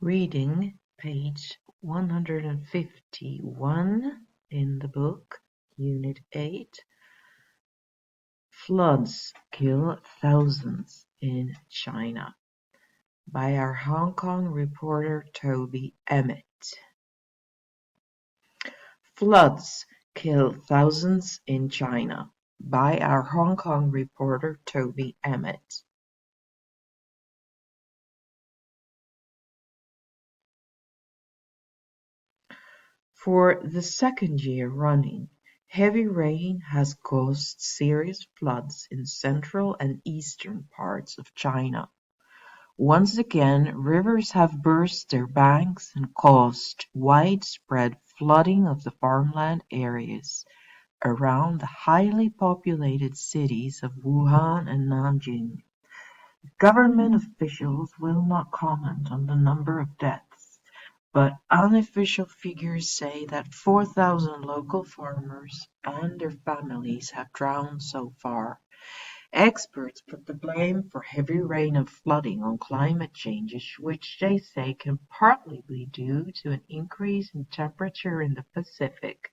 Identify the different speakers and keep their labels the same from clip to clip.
Speaker 1: Reading page 151 in the book, Unit 8. Floods kill thousands in China, by our Hong Kong reporter Toby Emmett. Floods kill thousands in China, by our Hong Kong reporter Toby Emmett. For the second year running, heavy rain has caused serious floods in central and eastern parts of China. Once again, rivers have burst their banks and caused widespread flooding of the farmland areas around the highly populated cities of Wuhan and Nanjing. Government officials will not comment on the number of deaths, but unofficial figures say that 4,000 local farmers and their families have drowned so far. Experts put the blame for heavy rain and flooding on climate changes, which they say can partly be due to an increase in temperature in the Pacific.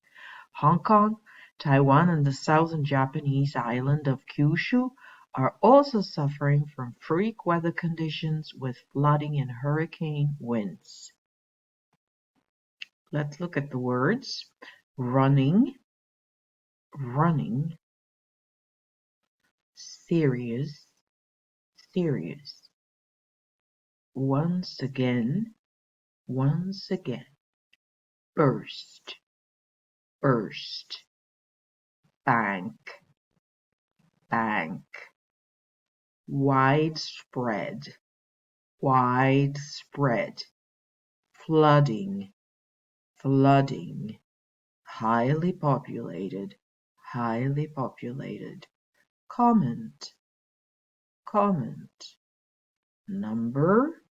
Speaker 1: Hong Kong, Taiwan and the southern Japanese island of Kyushu are also suffering from freak weather conditions with flooding and hurricane winds. Let's look at the words. Running, serious, once again, burst, bank, widespread, flooding, highly populated, comment, number,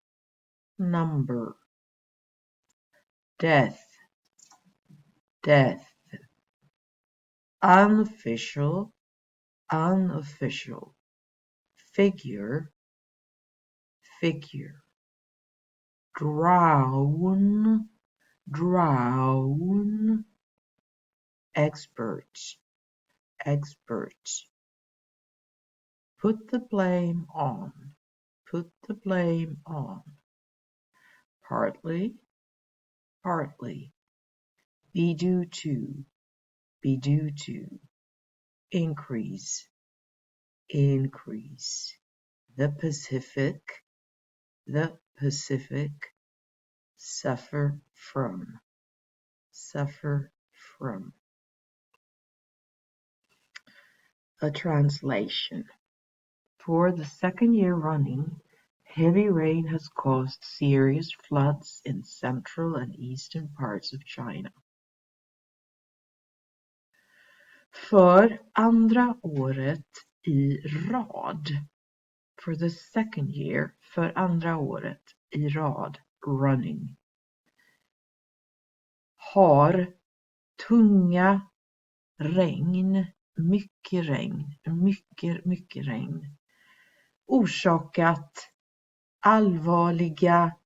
Speaker 1: death, unofficial, figure, drown, experts, put the blame on, partly, be due to, increase, the Pacific, suffer from. A translation. For the second year running, heavy rain has caused serious floods in central and eastern parts of China. För andra året i rad. For the second year, för andra året i rad, running. Har tunga regn, mycket regn, orsakat allvarliga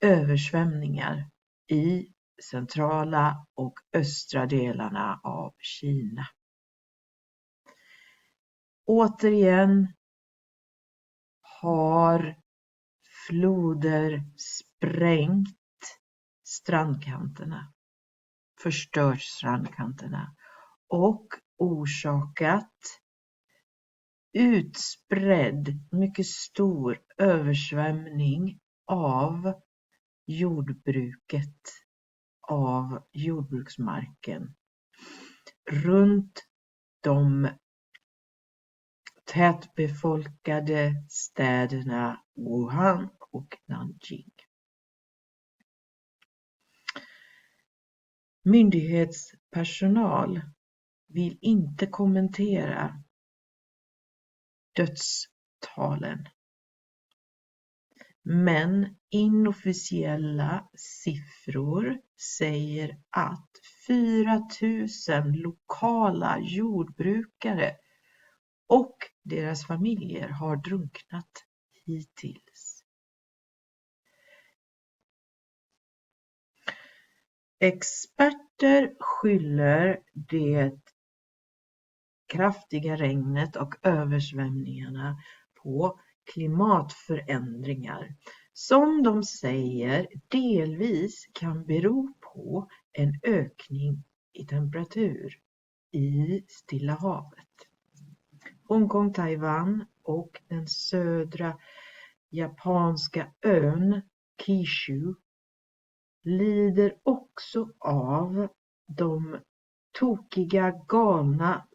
Speaker 1: översvämningar i centrala och östra delarna av Kina. Återigen har floder sprängt strandkanterna, förstört strandkanterna och orsakat utbredd, mycket stor översvämning av jordbruket, av jordbruksmarken runt de tätbefolkade städerna Wuhan och Nanjing. Myndighetspersonal vill inte kommentera dödstalen, men inofficiella siffror säger att 4,000 lokala jordbrukare och deras familjer har drunknat hittills. Experter skyller det kraftiga regnet och översvämningarna på klimatförändringar som de säger delvis kan bero på en ökning i temperatur i Stilla havet. Hongkong, Taiwan och den södra japanska ön Kyushu lider också av de tokiga galna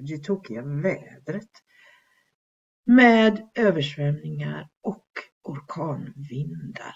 Speaker 1: det tokiga vädret med översvämningar och orkanvindar.